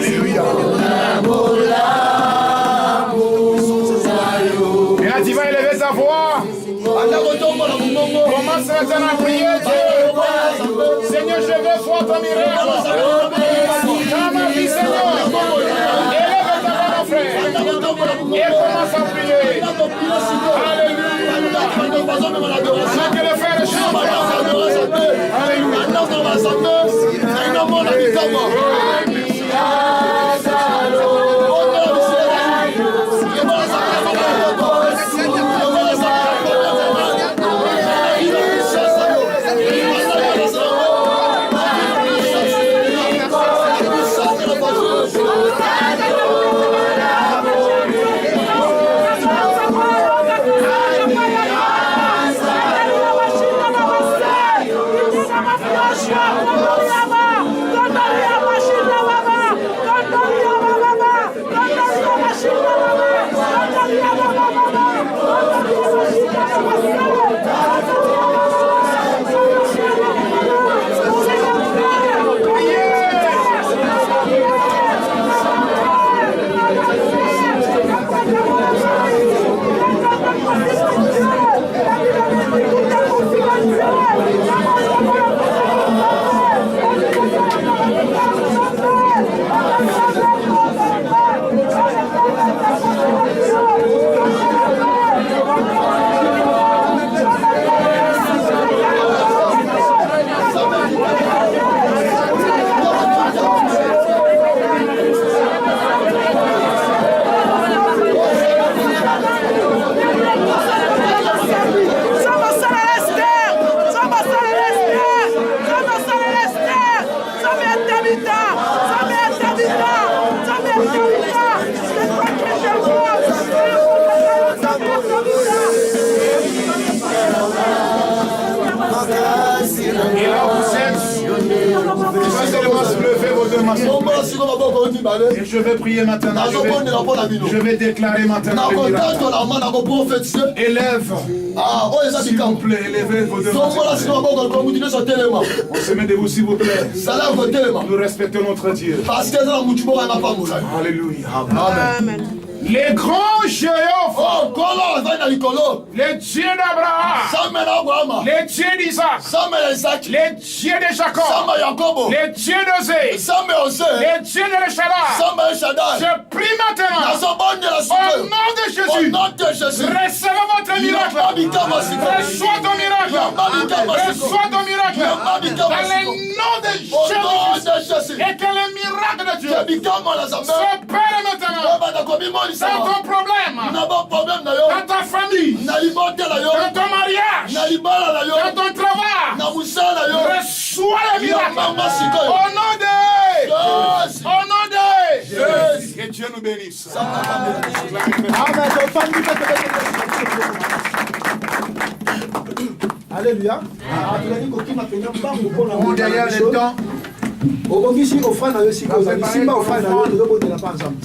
Alléluia. Et là, tu vas élever ta voix. Commence maintenant à prier Dieu. Seigneur, je veux voir ton miracle. Dans ma vie, Seigneur. Élève ta voix, mon frère. Et commence à prier. Alléluia. Que le frère chante. Et je vais prier maintenant. Je vais déclarer maintenant le miracle. Élève. S'il vous plaît, élevez vos deux mains. On se met debout, s'il vous plaît. Nous respectons notre Dieu. Alléluia. Amen. Les grands géants, les dieux d'Abraham, les dieux d'Isaac, les dieux de Jacob, les dieux d'Osée, les dieux de l'Eshadai, je prie maintenant, au nom de Jésus, recevez votre miracle, reçois ton miracle, reçois ton miracle, dans le nom de Jésus, et que le miracle de Dieu s'opère maintenant. C'est ton problème. Dans ta famille. Dans ton mariage. Dans ton travail. Reçois le miracle. Au nom de Jésus. Au nom de Jésus. Que Dieu nous bénisse. Alléluia. Derrière le temps. Nous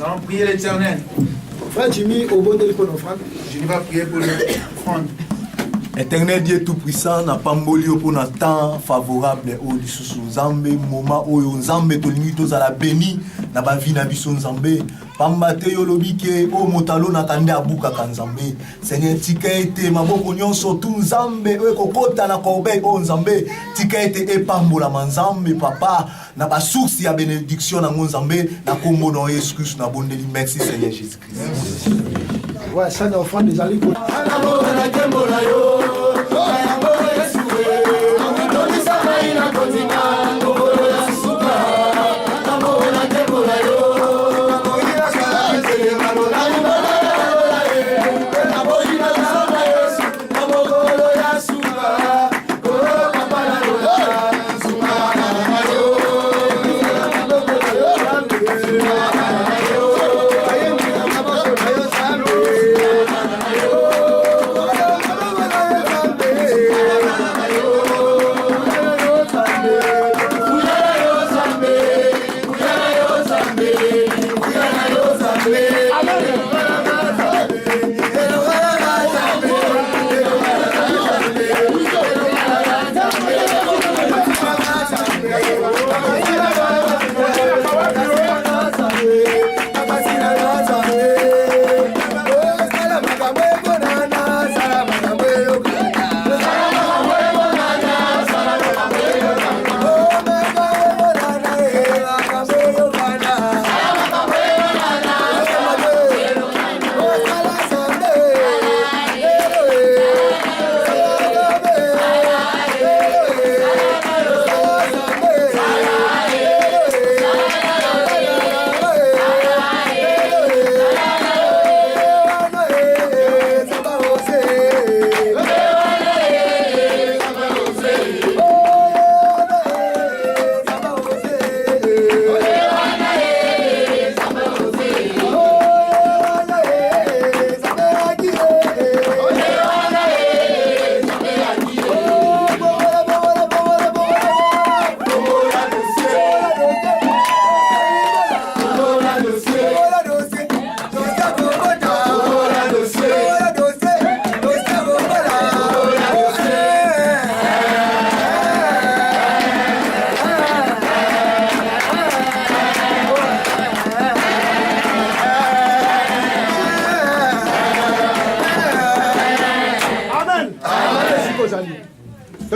allons prier l'Éternel. Frère Jimmy, au bon Dieu pour l'offrande. Je vais prier pour l'offrande. Éternel Dieu Tout-Puissant, na pamboli pour un temps favorable au Lisusu Nzambe, moment où Nzambe tolingi tozala béni na ba vie na biso Nzambe. Pambate yo lobike o motalo na kande abuka kanzambe. Seigneur tika ete maboko nyonso tu Nzambe o kokota na korbeil o Nzambe. Tika ete epambola manzambe papa na ba source ya bénédiction na Nzambe na kombo na Jésus Christ na bondeli. Merci Seigneur Jésus Christ. Ouais, ça nous offrande des alis.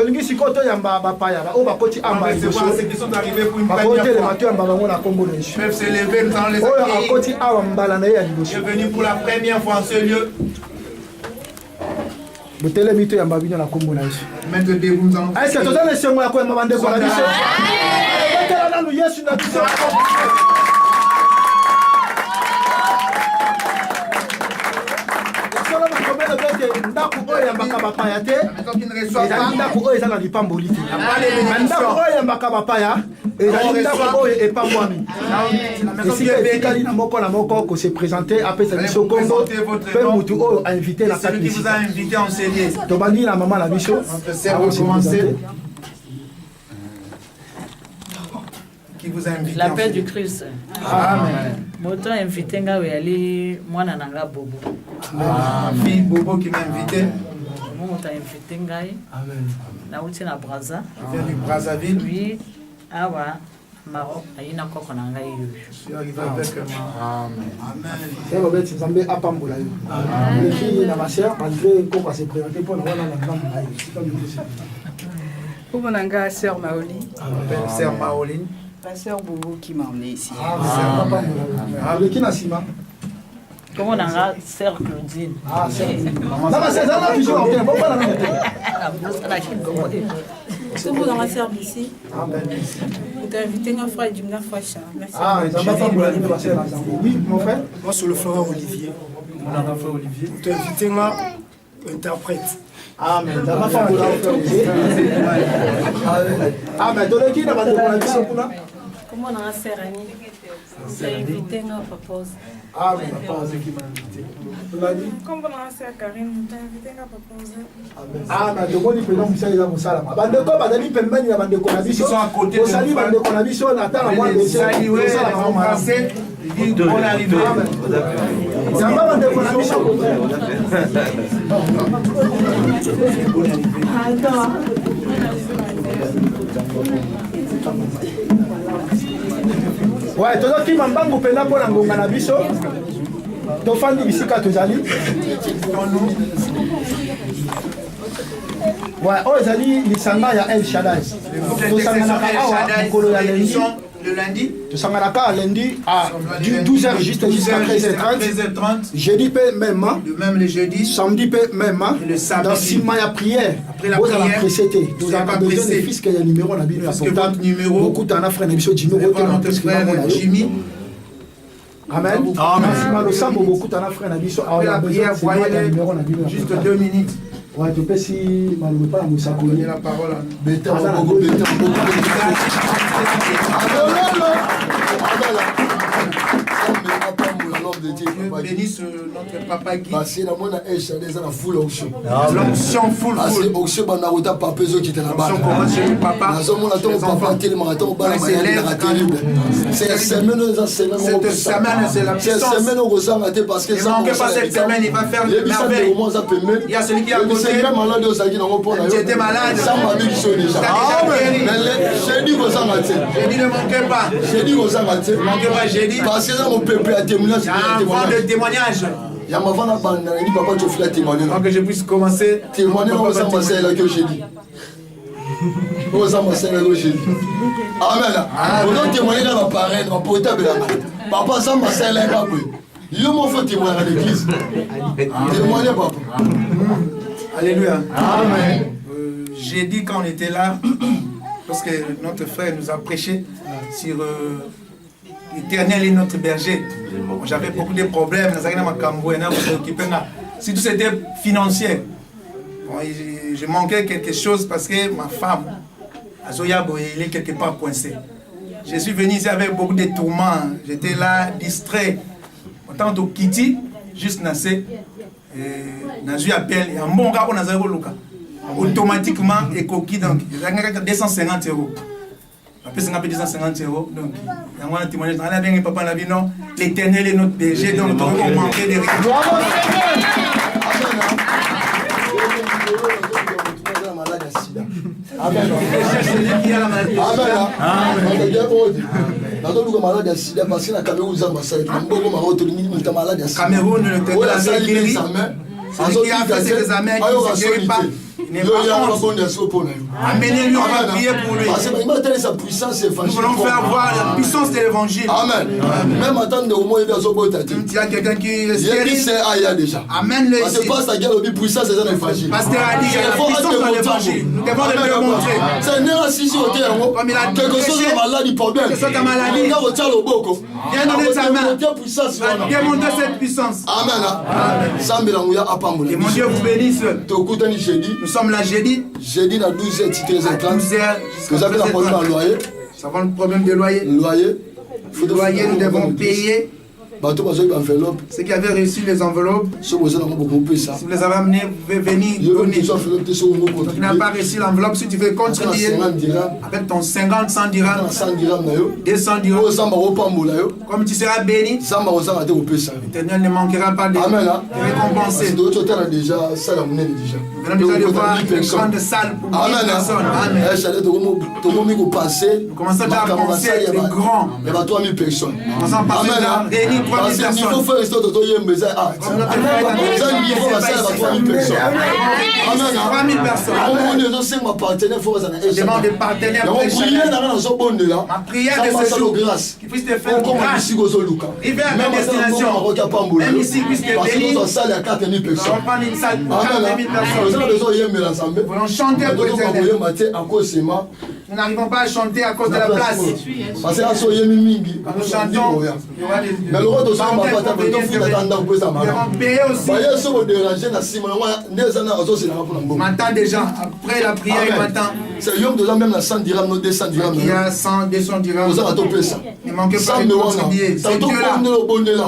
tolingi sikoto yamba bapaya o bakoti amba ceux qui sont arrivés pour une première bakote le fois. matu yamba bango na kombo na Yesu Peuvent se lever, nous allons les oyo accueillir. akoti awa mbala na ye ya liboso Je suis venu pour la première fois en ce lieu. botelemi to yamba bino na kombo na Yesu Maintenant, debout, nous allons. est-ce que toza na esengo ya koyamba bandeko na biso batela nanu Yesu na biso solo bakomele bete ndako oyo yambaka bapaya te Qui ne reçoivent ezali pas. ndako oyo eza na lipamboli te Pas les ndako bénédictions. oyo yambaka bapaya ezali ndako oyo epambwami esika etikali na moko kose présente apesa biso kombo mpe mutu oyo ainvité na Celui kati qui vous a misika invité en cellier. tobandi na mama na biso Notre sœur va commencer. Qui vous a invité en L'appel cellier. du Christ. Amen. Moto invité nga oyali mwana nanga bobo. Ma fille Bobo qui m'a invité. Moto invité ngai. Amen. Na uti na Braza. Je viens du Brazzaville. Puis awa Maroc ayina koko na ngai yo. Je suis arrivé avec moi. ye babeti nzambe apambola yo eleki na basher malgré koko ase présente mpo na wana na ngambo na ye Pour mon anga, sœur Maoli, Appelle sœur Maoline. la sœur Bobo qui m'a emmené ici. eleki na nsima Komo nanga sœur Claudine. na baseza na biso okene bopana na mete Na kingo. Pour dans la sœur ici, vous t'avez invité un frère du Facha. Merci. nzambe apambola yo basher na nzambe oui mon frère Moi, sur le frère Olivier. Mon enfant Olivier. Tu as invité un interprète. amen nzambe apambola yo amen toleki na bandeko na biso kuna Comment dans la sœur Annie, vous t'avez invité un papa. amen papa azeki ma invité toladi Comme dans la sœur Karine, vous t'avez invité un papa. amen tomoni mpenza mosala eza kosalama bandeko bazali pembeni ya bandeko na biso Ils sont à côté de osali nous. bandeko na biso na ntango mwa Saluer, osalama malamu embrasser. Il dit bonne arrivée. nzambe bandeko na biso ouais tozokima mbangu mpenza mpo na ngonga na biso tofandi bisika tozali oyo ezali lisanga ya El Shaddai tosanganaka awa mokolo ya lendi Le lundi, tosanganaka lendi à 12h juste jusqu'à 13h30 13h30. jeudi mpe même De même le jeudi. samedi mpe même Et le samedi. dans nsima ya prière Après la bozala prière, pressé te vous tozalaka n'êtes pas besoin de pressé. fiske ya numéro na bino ya Parce que portable votre numéro, bokutana frère na biso Jimmy c'est pas Rotel notre frère Jimmy. amen nsima losambo bokutana frère na biso Après la prière, ya numéro na bino voyez juste 2 minutes. ouais topesi maloba mpa na mosakoli Donnez la parole à Dieu bénisse notre papa Guy. L'onction full. L'onction commence chez le papa. Les enfants. Cette semaine, c'est la puissance. Ne manquez pas cette semaine, il va faire de merveilles. Il y a celui qui est à côté. Tu étais malade. J'ai dit ne manquez pas. Ne manquez pas, j'ai dit. Il y a un vent de témoignage. Avant que je puisse commencer. Papa, ça m'a serré la cape. Il m'a fait témoigner à l'église. Témoigner, papa. Alléluia. Amen. J'ai dit quand on était là, parce que notre frère nous a prêché sur l'Éternel est notre berger. J'avais beaucoup de problèmes. Si tout c'était financier, bon, je manquais quelque chose parce que ma femme, Azoyabo, elle est quelque part coincée. Je suis venu ici avec beaucoup de tourments. J'étais là, distrait. Autant que Kitty, juste nassé. Nazu appelle, il y a un bon gars qu'on a automatiquement, et coquille, donc, il y a 250 €. Après, c'est 250 €. Donc, il y a un témoignage. On a bien papa la vie, non. L'Éternel est notre berger, donc on va manquer de rien. Amen. Cameroun, le a guéri. Celui qui a fait ses examens, qui ne se guérit pas, il n'est pas honte. Amenez-lui, on va prier pour lui. Parce que sa puissance Nous voulons faire voir la puissance de l'évangile. Amen. Même attendre au moins il y a quelqu'un qui est stérile. C'est déjà. Amène-le ici. Parce que la puissance c'est l'évangile. Pasteur a dit qu'il y a la puissance dans l'évangile. Nous devons le démontrer. C'est né assis au terrain. Comme il a dit, quelque chose de maladie, problème. Que ce soit ta maladie. Viens donner ta main. Démontrer cette puissance. Amen. Et mon Dieu vous bénisse. Nous sommes là jeudi. Jeudi à 12h, 13h30. Vous avez un problème à loyer. Nous avons le problème de loyer. Loyer. Loyer, nous devons payer. Ceux qui avaient reçu les enveloppes, si vous les avez amenés, vous pouvez venir donner. Qui n'a pas reçu l'enveloppe, si tu veux contribuer avec ton 50, 100 dirhams, 200 dirhams, comme tu seras béni, l'Éternel ne manquera pas de récompenser. Nous venons déjà de voir une grande salle pour 1000 personnes. Amen. Nous commençons déjà à penser les grands. Nous commençons à penser à réunir 3000 personnes. Comme notre frère est 3000 personnes. 3000 personnes. Demande des partenaires pour ma prière de ce jour qui puisse te faire grâce. Arriver à ta destination. Même ici, puisque béni, nous allons prendre une salle pour 4000 personnes. Nous voulons chanter pour l'Éternel. Nous n'arrivons pas à chanter à cause de la place. Parce que nous chantons, il y aura des on m'entend déjà, après la prière, il m'entend. C'est l'homme de même la 100 dirhams, nos 200 dirhams. Il y a 100, 200 dirhams. Ne manquez pas de contribuer. C'est Dieu-là.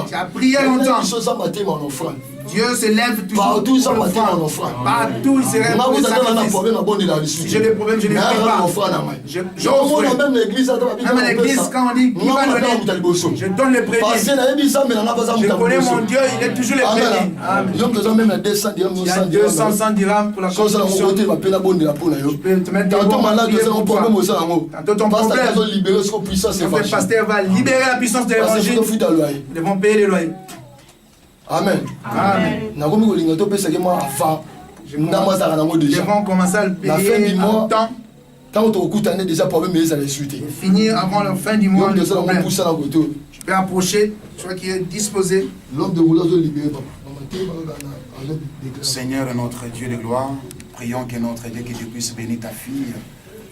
Tu as prié longtemps. Dieu se lève toujours. Partout, il se lève pour sacrifice. Si j'ai des problèmes, je ne prie pas. Je offre. Même à l'église, quand on dit qui va donner, je donne le premier. Je connais mon Dieu, il est toujours le premier. Il y a 200, 100 dirhams pour la construction. Je peux te mettre dans le Tantôt ton problème. Le pasteur va libérer la puissance de l'évangile. Nous devons payer les loyers. Amen. Amen. Nous devons commencer à le payer en temps. Quand on écoute déjà problème, mais ça les suite. Finir avant la fin du mois. Je peux approcher, je vois qu'il est disposé. L'homme de Roulage libéré. Seigneur notre Dieu de gloire, prions que notre Dieu que tu puisses bénir ta fille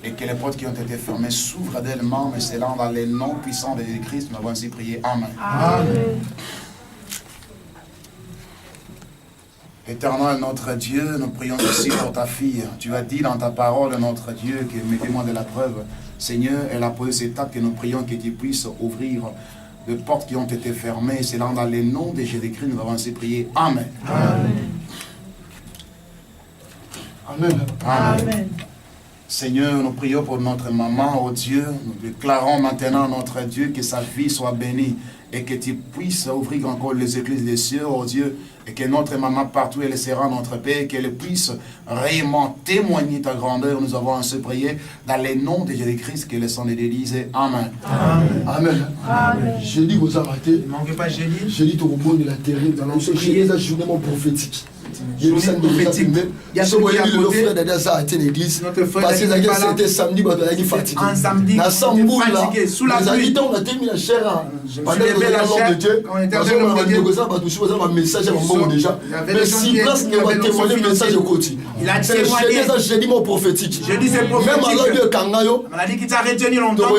et que les portes qui ont été fermées s'ouvrent d'elles-mêmes, mais c'est là dans les noms puissants de Jésus-Christ, nous avons ainsi prié. Amen. Amen. Éternel notre Dieu, nous prions aussi pour ta fille. Tu as dit dans ta parole, notre Dieu, que mettez-moi de la preuve. Seigneur, elle a posé cet acte que nous prions que tu puisses ouvrir les portes qui ont été fermées. C'est là dans les noms de Jésus-Christ, nous avons ainsi prié. Amen. Amen. Amen. Amen. Seigneur, nous prions pour notre maman, oh Dieu. Nous déclarons maintenant, notre Dieu, que sa vie soit bénie et que tu puisses ouvrir encore les églises des cieux, oh Dieu, et que notre maman, partout elle sera notre Père, qu'elle puisse réellement témoigner ta grandeur. Nous avons ainsi prié dans les noms de Jésus-Christ, que le sang de l'Église. Amen. Amen. Amen. Amen. Je dis vous arrêtez. Ne manquez pas jeudi. Je dis au bon de la terre, dans la journée prophétique. Il y a celui qui est à côté. Notre frère c'était samedi, un samedi, fatigué, sous la pluie. Je me suis levé la chair, quand on était avec l'homme de Dieu. Il a témoigné. Jeudi mon prophétique. Jeudi c'est prophétique. On a dit qu'il t'a retenu longtemps.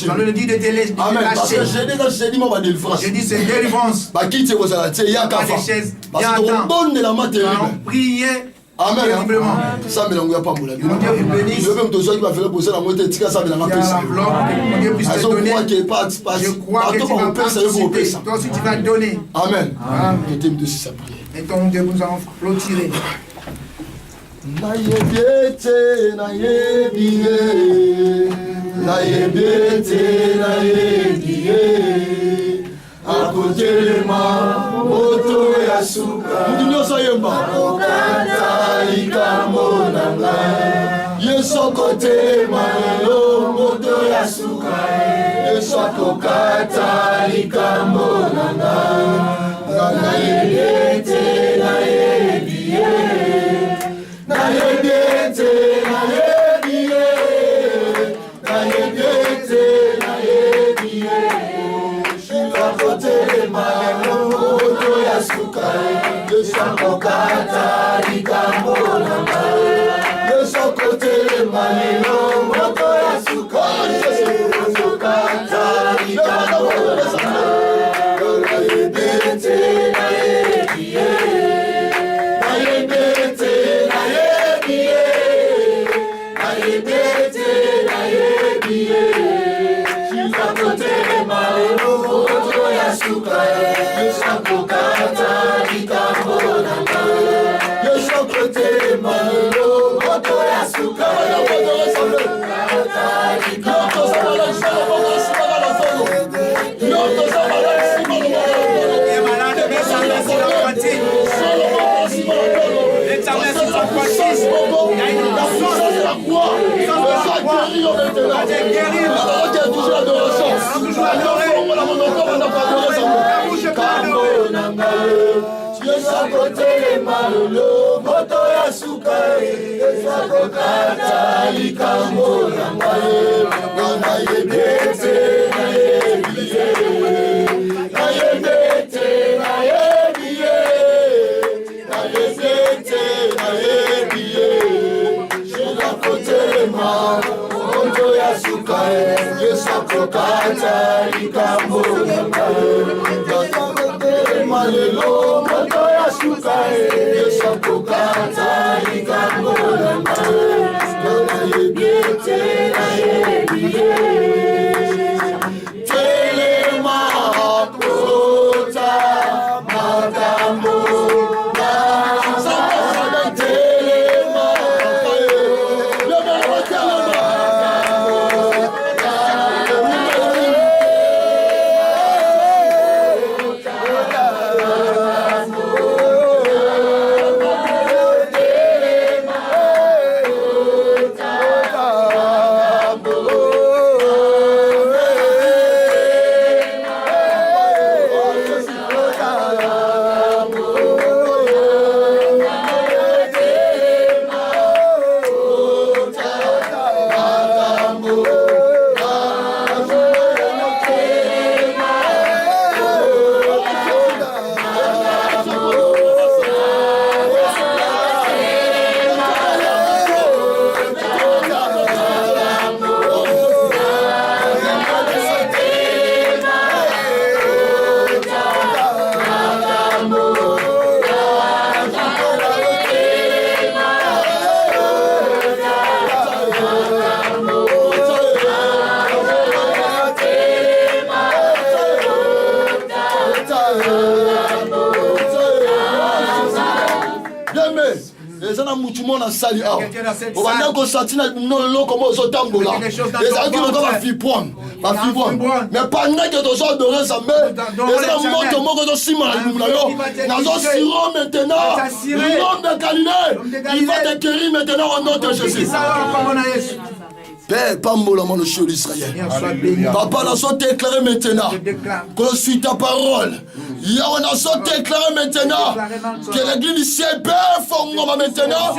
Dans le dit de te lâcher. Jeudi c'est délivrance. Pas des chaises. Il y a un temps. Allons prier. Amen. Terriblement. Ça me l'a pas moulé. Dieu vous bénisse. Je veux même toujours qu'il va faire le poser la moitié de ça me l'a pas payé. Dieu puisse te donner. Je crois que tu vas participer. Toi aussi tu vas donner. Amen. Amen. Et donc Dieu nous allons clôturer. Akotelema moto ya suka Mudunyosa yemba Akokata likambo nanga Yeso kotelema lelo moto ya suka Yeso akokata likambo nanga Na yebete na yebiye Na yebete na yebiye sali awa obanda kosati na loko mo ozotambola ezalaki loka bafibroine mais pendant que tozodore nzambe ezala moto moko ezosima na libumu na yo nazosiro maintenant l'homme de Galilée il va te guérir maintenant au nom de Jésus. Père, pambola le chef d'Israël. Papa, nous sommes déclarés maintenant que suit ta parole. Yahweh, nous sommes déclarés maintenant que l'église du ciel Père forme maintenant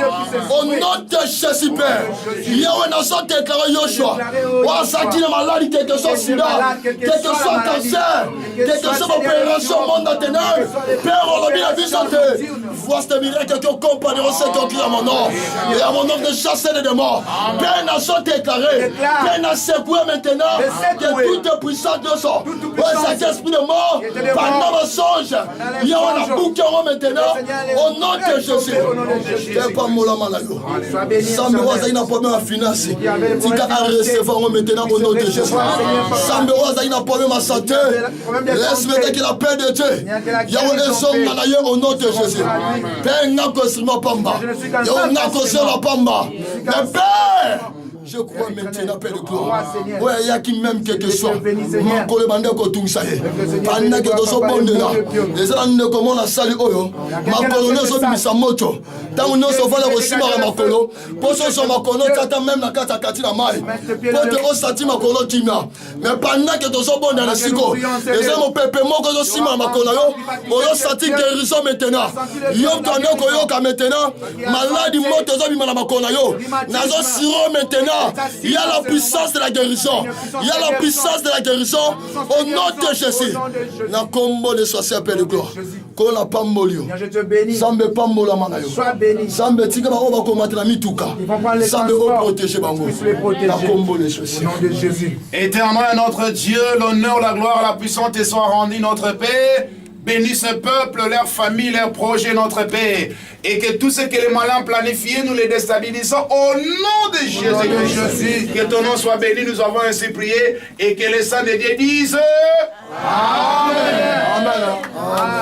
au nom de Jésus Père. Yahweh, nous sommes déclarés Yoshua. Ouah, ça qui est malade, quelque chose sida, quelque chose cancer, quelque chose opération monde maintenant. Père, on l'a mis la vie santé. Vois ce miracle qui accompagne ceux qui ont à mon nom. Et à mon nom de chasser les démons. Père, nous sommes déclarés. Père, nous secoué maintenant que toute puissance de son. Cet esprit de mort, pendant le songe, il y a un bouquin maintenant au nom de Jésus. Père, pas mon malayo. Sambe waza ina problème à finance. Tika à recevoir maintenant au nom de Jésus. Sambe waza ina problème à santé. Laisse-moi qu'il a paix de Dieu. Il y a un homme malayo au nom de Jésus. Père, n'a que sur ma pamba. Il y a un que sur la pamba. Mais Père, je crois maintenant, Père de gloire. Oui, il y a qui même quelque chose. Mon collègue m'a dit que tout ça est. Pendant que nous sommes bons de là, les gens ne commencent à saluer. Ma colonne est sur sa moto. Tant nous sommes là aussi à Makolo. Pour ce sont Makolo, t'attends même la carte à Katina Mai. Pour te ressentir Makolo Timna. Mais pendant que tu sois bon dans le Sigo, les hommes pépé moi que je suis à Makolo, pour ressentir guérison maintenant. Yom Tano Koyoka maintenant. Malade mort aux hommes à Makolo. Nazo Siro maintenant. Il y a la puissance de la guérison. Il y a la puissance de la guérison au nom de Jésus. Na combo de sois appelé de gloire. Qu'on n'a pas molio. Je te bénis. Zambe pas mola manayo. Sois béni. Zambe tika ba oba ko matela mituka. Zambe o protéger bango. Na combo de Jésus. Au nom de Jésus. Éternel notre Dieu, l'honneur, la gloire, la puissance te soient rendus, notre Père. Bénis ce peuple, leurs familles, leurs projets, notre Père. Et que tout ce que les malins planifiés, nous les déstabilisons au nom de Jésus-Christ. Que ton nom soit béni, nous avons ainsi prié. Et que les saints de Dieu disent Amen. Amen. Amen.